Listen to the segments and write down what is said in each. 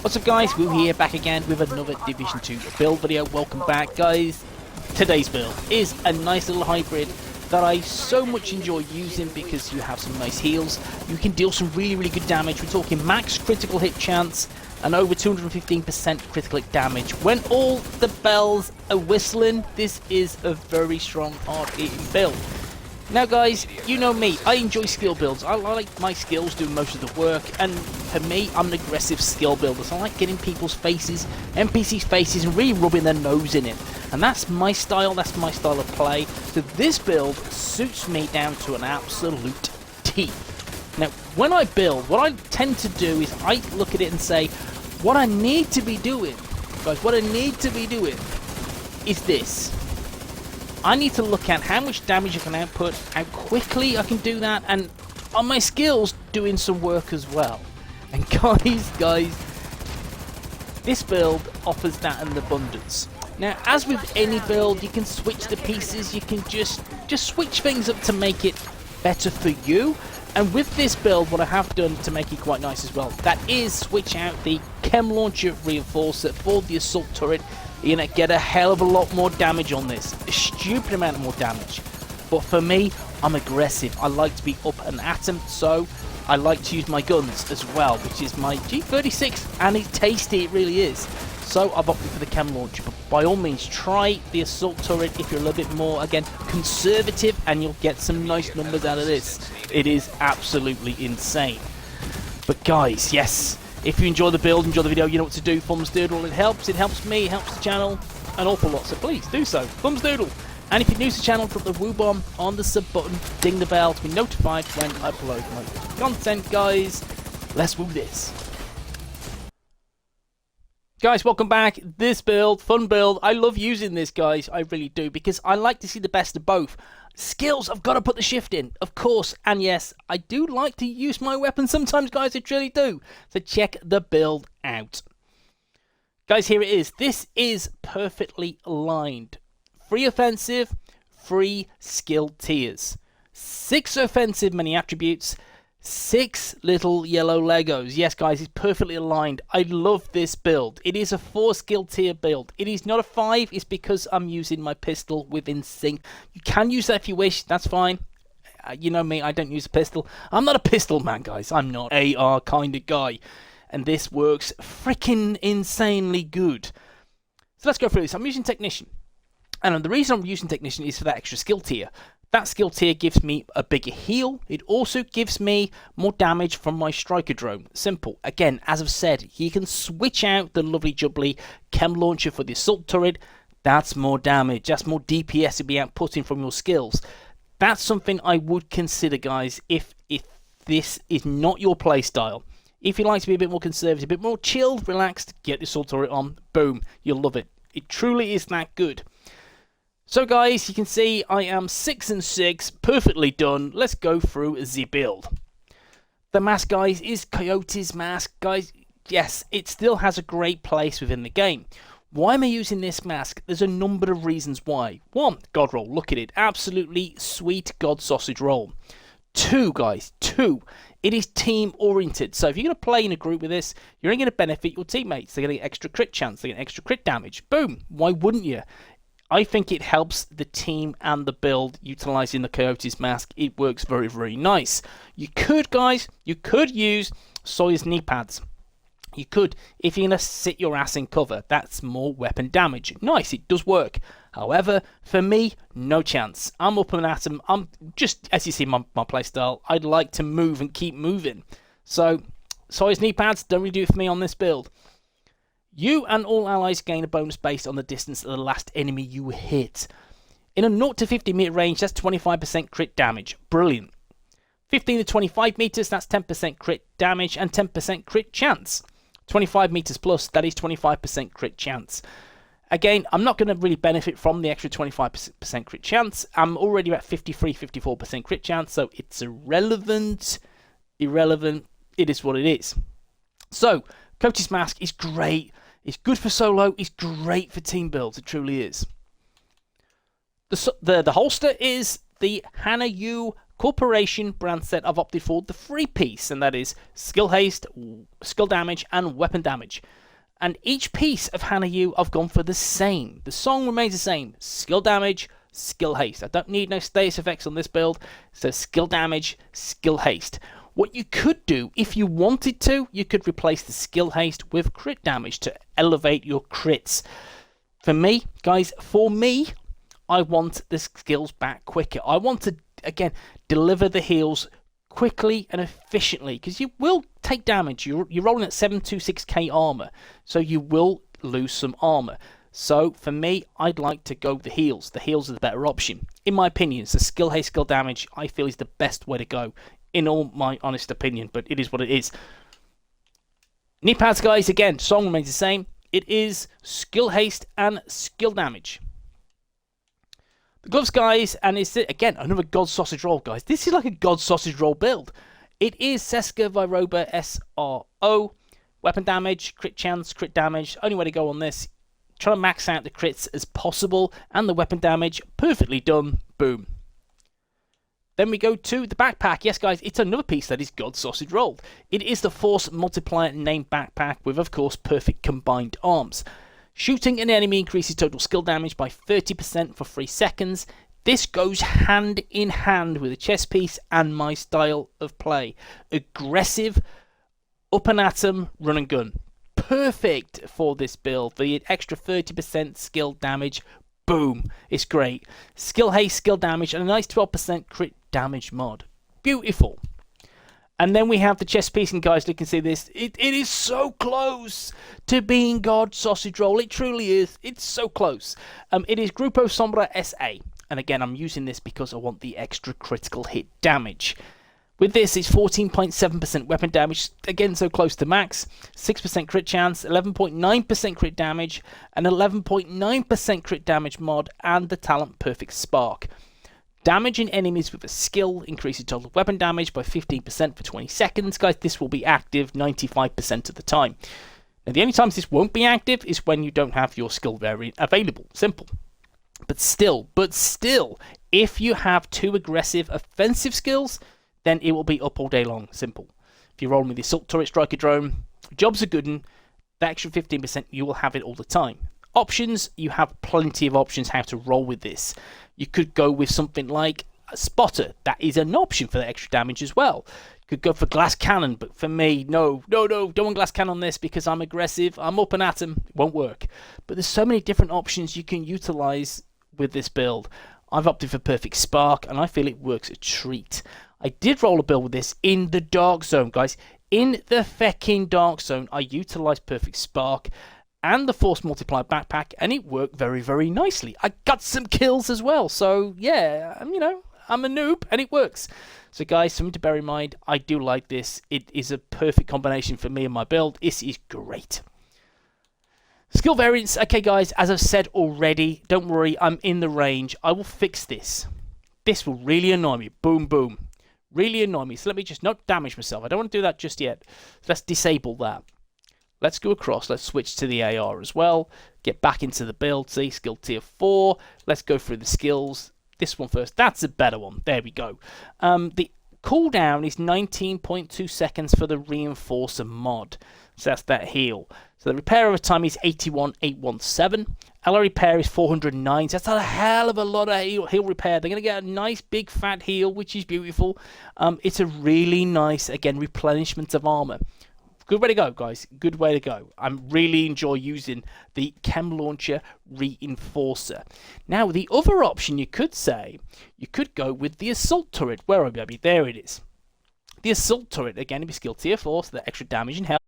What's up guys, WOOO here, back again with another Division 2 build video. Welcome back guys. Today's build is a nice little hybrid that I so much enjoy using because you have some nice heals. You can deal some really good damage. We're talking max critical hit chance and over 215% critical hit damage. When all the bells are whistling, this is a very strong, hard-hitting build. Now guys, you know me, I enjoy skill builds. I like my skills doing most of the work, and for me, I'm an aggressive skill builder, so I like getting people's faces, NPCs' faces, and really rubbing their nose in it. And that's my style of play. So this build suits me down to an absolute T. Now, when I build, what I tend to do is I look at it and say, what I need to be doing, guys, what I need to be doing is this. I need to look at how much damage I can output, how quickly I can do that, and on my skills doing some work as well. And guys, this build offers that in abundance. Now, as with any build, you can switch the pieces, you can just switch things up to make it better for you. And with this build, what I have done to make it quite nice as well, that is switch out the chem launcher reinforcer for the assault turret. You're going to get a hell of a lot more damage on this. A stupid amount of more damage. But for me, I'm aggressive. I like to be up and at them, so I like to use my guns as well, which is my G36, and it's tasty, it really is. So I've opted for the chem launcher, but by all means, try the assault turret if you're a little bit more, again, conservative, and you'll get some nice numbers out of this. It is absolutely insane. But guys, yes. If you enjoy the build, enjoy the video, you know what to do. Thumbs doodle, it helps me, it helps the channel an awful lot, so please do so. Thumbs doodle. And if you're new to the channel, drop the WOOO bomb on the sub button, ding the bell to be notified when I upload my content, guys. Let's woo this. Guys, welcome back. This build, fun build. I love using this, guys. I really do, because I like to see the best of both. Skills, I've got to put the shift in, of course, and yes, I do like to use my weapon sometimes, guys, I truly do. So check the build out. Guys, here it is. This is perfectly aligned. 3 offensive, 3 skill tiers. 6 offensive many attributes, 6 little yellow Legos. Yes, guys, it's perfectly aligned. I love this build. It is a 4 skill tier build. It is not a 5. It's because I'm using my pistol within sync. You can use that if you wish. That's fine. You know me, I don't use a pistol. I'm not a pistol man, guys. I'm not AR kind of guy. And this works freaking insanely good. So let's go through this. I'm using Technician. And the reason I'm using Technician is for that extra skill tier. That skill tier gives me a bigger heal. It also gives me more damage from my striker drone. Simple. Again, as I've said, you can switch out the lovely jubbly chem launcher for the assault turret. That's more damage. That's more DPS to be outputting from your skills. That's something I would consider, guys, if this is not your playstyle. If you like to be a bit more conservative, a bit more chilled, relaxed, get the assault turret on. Boom. You'll love it. It truly is that good. So guys, you can see I am 6 and 6, perfectly done. Let's go through the build. The mask, guys, is Coyote's mask. Guys, yes, it still has a great place within the game. Why am I using this mask? There's a number of reasons why. 1, God roll, look at it. Absolutely sweet God sausage roll. 2, guys, 2. It is team oriented. So if you're going to play in a group with this, you're only going to benefit your teammates. They're going to get extra crit chance. They're going to get extra crit damage. Boom. Why wouldn't you? I think it helps the team and the build utilizing the Coyote's mask. It works very nice. You could, guys, you could use Sawyer's knee pads. You could, if you're going to sit your ass in cover. That's more weapon damage. Nice, it does work. However, for me, no chance. I'm up and at 'em. I'm just, as you see my playstyle, I'd like to move and keep moving. So, Sawyer's knee pads don't really do it for me on this build. You and all allies gain a bonus based on the distance of the last enemy you hit. In a 0 to 50 meter range, that's 25% crit damage. Brilliant. 15 to 25 meters, that's 10% crit damage and 10% crit chance. 25 meters plus, that is 25% crit chance. Again, I'm not going to really benefit from the extra 25% crit chance. I'm already at 53-54% crit chance, so it's irrelevant. It is what it is. So, Coyote's mask is great. It's good for solo. It's great for team builds. It truly is. The holster is the Hanayu Corporation brand set, I've opted for the free piece, and that is skill haste, skill damage, and weapon damage. And each piece of Hana Yu, I've gone for the same. The song remains the same. Skill damage, skill haste. I don't need no status effects on this build, so skill damage, skill haste. What you could do, if you wanted to, you could replace the skill haste with crit damage to elevate your crits. For me, guys, I want the skills back quicker. I want to, again, deliver the heals quickly and efficiently, because you will take damage. You're rolling at 726k armor, so you will lose some armor. So for me, I'd like to go the heals. The heals are the better option. In my opinion, so skill haste, skill damage, I feel is the best way to go, in all my honest opinion, but it is what it is. Knee pads, guys, again, song remains the same. It is skill haste and skill damage. The gloves, guys, and it's, again, another God Sausage Roll, guys. This is like a God Sausage Roll build. It is Seska Viroba SRO. Weapon damage, crit chance, crit damage. Only way to go on this. Try to max out the crits as possible, and the weapon damage, perfectly done. Boom. Then we go to the backpack. Yes, guys, it's another piece that is God Sausage Rolled. It is the Force Multiplier named backpack with, of course, perfect combined arms. Shooting an enemy increases total skill damage by 30% for 3 seconds. This goes hand in hand with the chest piece and my style of play. Aggressive, up and at 'em, run and gun. Perfect for this build. The extra 30% skill damage, boom, it's great. Skill haste, skill damage, and a nice 12% crit damage mod. Beautiful. And then we have the chest piece, and guys, you can see this. It is so close to being God Sausage Roll. It truly is. It's so close. It is Grupo Sombra SA. And again, I'm using this because I want the extra critical hit damage. With this, it's 14.7% weapon damage, again so close to max, 6% crit chance, 11.9% crit damage, an 11.9% crit damage mod, and the talent Perfect Spark. Damaging enemies with a skill increases total weapon damage by 15% for 20 seconds. Guys, this will be active 95% of the time. Now, the only times this won't be active is when you don't have your skill variant available. Simple. But still, if you have 2 aggressive offensive skills, then it will be up all day long. Simple. If you roll with the Assault Turret, Striker Drone, jobs are good, and the extra 15%, you will have it all the time. Options, you have plenty of options how to roll with this. You could go with something like a Spotter. That is an option for the extra damage as well. You could go for Glass Cannon, but for me, no, don't want Glass Cannon on this because I'm aggressive, I'm up and at 'em, it won't work. But there's so many different options you can utilize with this build. I've opted for Perfect Spark, and I feel it works a treat. I did roll a build with this in the Dark Zone, guys. In the fecking Dark Zone, I utilized Perfect Spark and the Force Multiplier backpack, and it worked very, very nicely. I got some kills as well, so yeah, I'm a noob, and it works. So guys, something to bear in mind, I do like this. It is a perfect combination for me and my build. This is great. Skill variants, okay guys, as I've said already, don't worry, I'm in the range. I will fix this. This will really annoy me. Boom, boom. Really annoy me. So let me just not damage myself. I don't want to do that just yet. Let's disable that. Let's go across. Let's switch to the AR as well. Get back into the build. See, skill tier 4. Let's go through the skills. This one first. That's a better one. There we go. The cooldown is 19.2 seconds for the Reinforcer mod. So that's that heal. So the repair over time is 81,817. Ally repair is 409. So that's a hell of a lot of heal repair. They're going to get a nice big fat heal, which is beautiful. It's a really nice, again, replenishment of armor. Good way to go, guys. Good way to go. I really enjoy using the Chem Launcher Reinforcer. Now, the other option you could say, you could go with the Assault Turret. Where are we? There it is. The Assault Turret, again, it'd be skill tier 4, so the extra damage and health.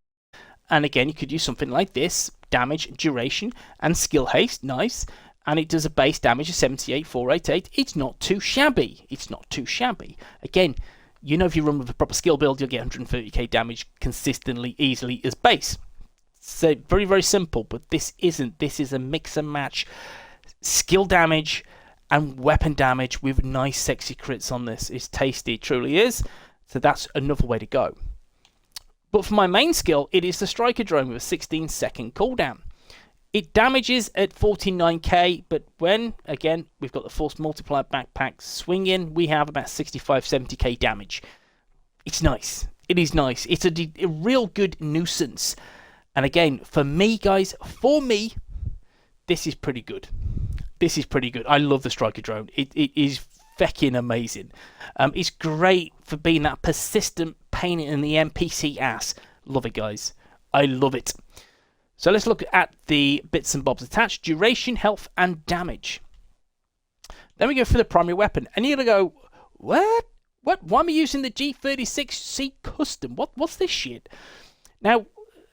And again, you could use something like this. Damage, duration, and skill haste. Nice. And it does a base damage of 78,488. It's not too shabby. It's not too shabby. Again, you know, if you run with a proper skill build, you'll get 130k damage consistently, easily as base. So very, very simple, but this isn't. This is a mix and match skill damage and weapon damage with nice sexy crits on this. It's tasty, it truly is. So that's another way to go. But for my main skill, it is the Striker Drone with a 16-second cooldown. It damages at 49k, but when, again, we've got the force multiplier backpack swinging, we have about 65, 70k damage. It's nice. It is nice. It's a real good nuisance. And again, for me, guys, this is pretty good. This is pretty good. I love the Striker drone. It is feckin' amazing. It's great for being that persistent pain in the NPC ass. Love it, guys. I love it. So let's look at the bits and bobs attached. Duration, health, and damage. Then we go for the primary weapon. And you're going to go, what? Why am I using the G36C custom? What's this shit? Now,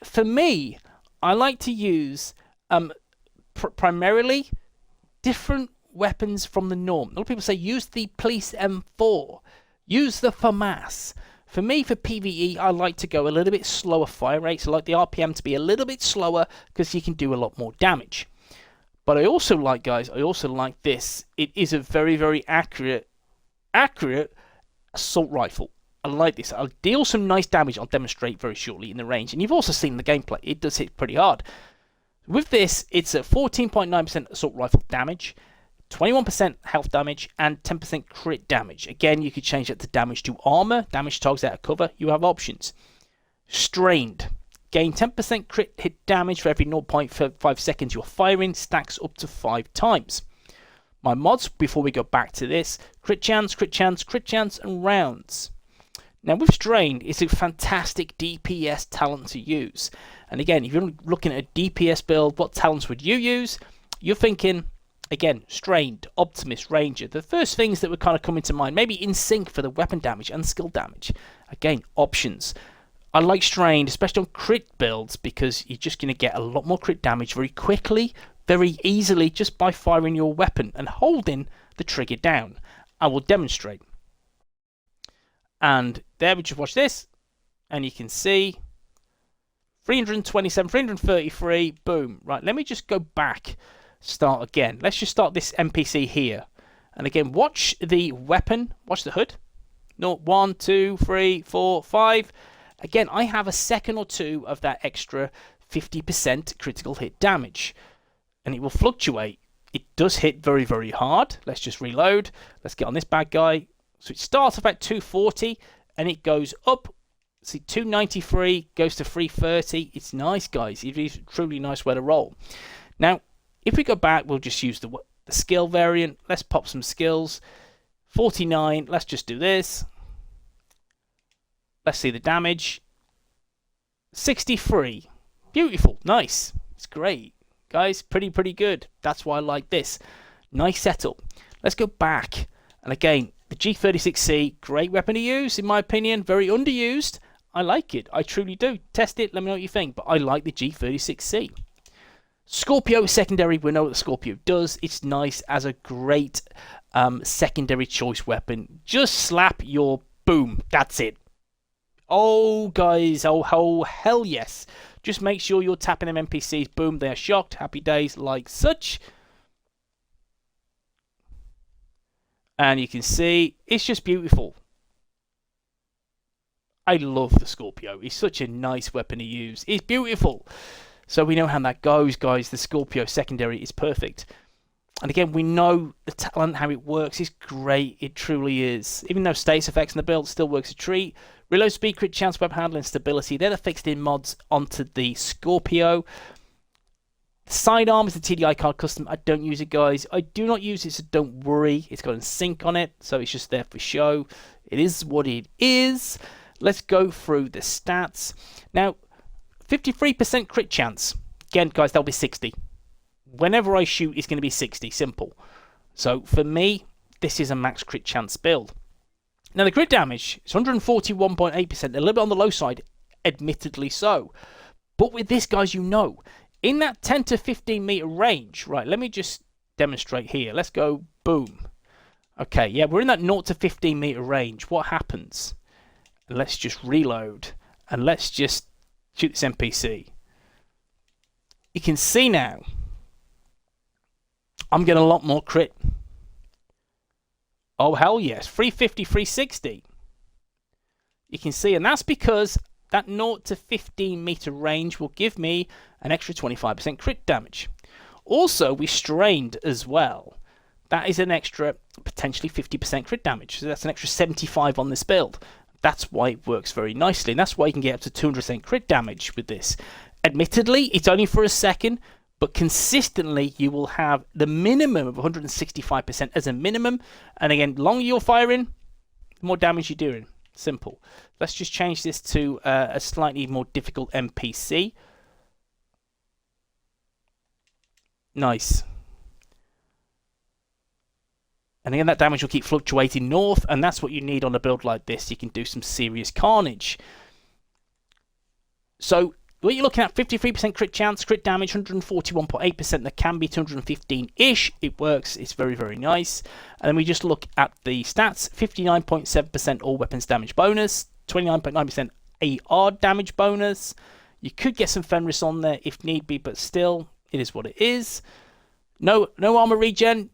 for me, I like to use primarily different weapons from the norm. A lot of people say use the Police M4. Use the FAMAS. For me, for PvE, I like to go a little bit slower fire rates. I like the RPM to be a little bit slower because you can do a lot more damage. But I also like, guys, this. It is a very, very accurate assault rifle. I like this. I'll deal some nice damage. I'll demonstrate very shortly in the range. And you've also seen the gameplay. It does hit pretty hard. With this, it's a 14.9% assault rifle damage, 21% health damage, and 10% crit damage. Again, you could change that to damage to armor, damage targets out of cover. You have options. Strained. Gain 10% crit hit damage for every 0.5 seconds you're firing. Stacks up to 5 times. My mods, before we go back to this, crit chance, crit chance, crit chance, and rounds. Now with Strained, it's a fantastic DPS talent to use. And again, if you're looking at a DPS build, what talents would you use? You're thinking, again, Strained, Optimist, Ranger. The first things that would kind of come into mind, maybe in sync for the weapon damage and skill damage. Again, options. I like Strained, especially on crit builds, because you're just going to get a lot more crit damage very quickly, very easily, just by firing your weapon and holding the trigger down. I will demonstrate. And there we just watch this, and you can see 327, 333, boom. Right, let me just go back, start again. Let's just start this NPC here. And again, watch the weapon, watch the hood. No, 1, 2, 3, 4, 5. Again, I have a second or two of that extra 50% critical hit damage. And it will fluctuate. It does hit very, very hard. Let's just reload. Let's get on this bad guy. So it starts off at 240 and it goes up. See, 293 goes to 330. It's nice, guys. It is a truly nice way to roll. Now, if we go back, we'll just use the skill variant. Let's pop some skills. 49. Let's just do this. Let's see the damage. 63. Beautiful. Nice. It's great. Guys, pretty good. That's why I like this. Nice setup. Let's go back. And again, the G36C, great weapon to use, in my opinion. Very underused. I like it. I truly do. Test it. Let me know what you think. But I like the G36C. Scorpio secondary. We know what the Scorpio does. It's nice as a great secondary choice weapon. Just slap your boom. That's it. Oh, guys. Oh, hell yes. Just make sure you're tapping them NPCs. Boom. They are shocked. Happy days like such. And you can see it's just beautiful. I love the Scorpio. It's such a nice weapon to use. It's beautiful. So we know how that goes, guys. The Scorpio secondary is perfect. And again, we know the talent, how it works. It's great. It truly is. Even though status effects in the build still works a treat. Reload speed, crit chance, web handling, stability. They're the fixed in mods onto the Scorpio. Sidearm is the TDI card custom. I don't use it, guys. I do not use it, so don't worry. It's got a sync on it, so it's just there for show. It is what it is. Let's go through the stats. Now, 53% crit chance. Again, guys, that'll be 60. Whenever I shoot, it's going to be 60. Simple. So, for me, this is a max crit chance build. Now, the crit damage is 141.8%. A little bit on the low side, admittedly so. But with this, guys, you know, in that 10 to 15 meter range, right, let me just demonstrate here. Let's go, boom. Okay, yeah, we're in that 0 to 15 meter range. What happens? Let's just reload and let's just shoot this NPC. You can see now, I'm getting a lot more crit. Oh, hell yes, 350, 360. You can see, and that's because that 0 to 15 meter range will give me an extra 25% crit damage. Also, we strained as well. That is an extra potentially 50% crit damage. So that's an extra 75 on this build. That's why it works very nicely. And that's why you can get up to 200% crit damage with this. Admittedly, it's only for a second, but consistently you will have the minimum of 165% as a minimum. And again, the longer you're firing, the more damage you're doing. Simple. Let's just change this to a slightly more difficult NPC. Nice. And again, that damage will keep fluctuating north, and that's what you need on a build like this. You can do some serious carnage. So what you're looking at, 53% crit chance, crit damage, 141.8%. That can be 215-ish. It works. It's very, very nice. And then we just look at the stats. 59.7% all weapons damage bonus, 29.9% AR damage bonus. You could get some Fenris on there if need be, but still, it is what it is. No armor regen.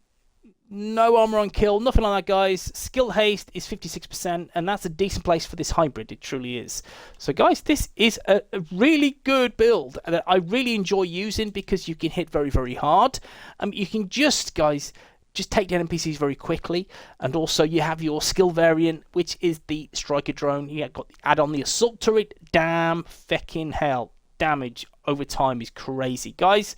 No armor on kill, nothing like that, guys. Skill haste is 56%, and that's a decent place for this hybrid. It truly is. So, guys, this is a really good build that I really enjoy using because you can hit very, very hard. You can just, guys, just take down NPCs very quickly, and also you have your skill variant, which is the striker drone. You got the add on the assault turret. Damn feckin' hell, damage over time is crazy, guys.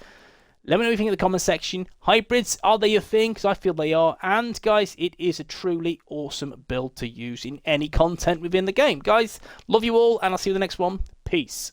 Let me know what you think in the comment section. Hybrids, are they a thing? Because I feel they are. And, guys, it is a truly awesome build to use in any content within the game. Guys, love you all, and I'll see you in the next one. Peace.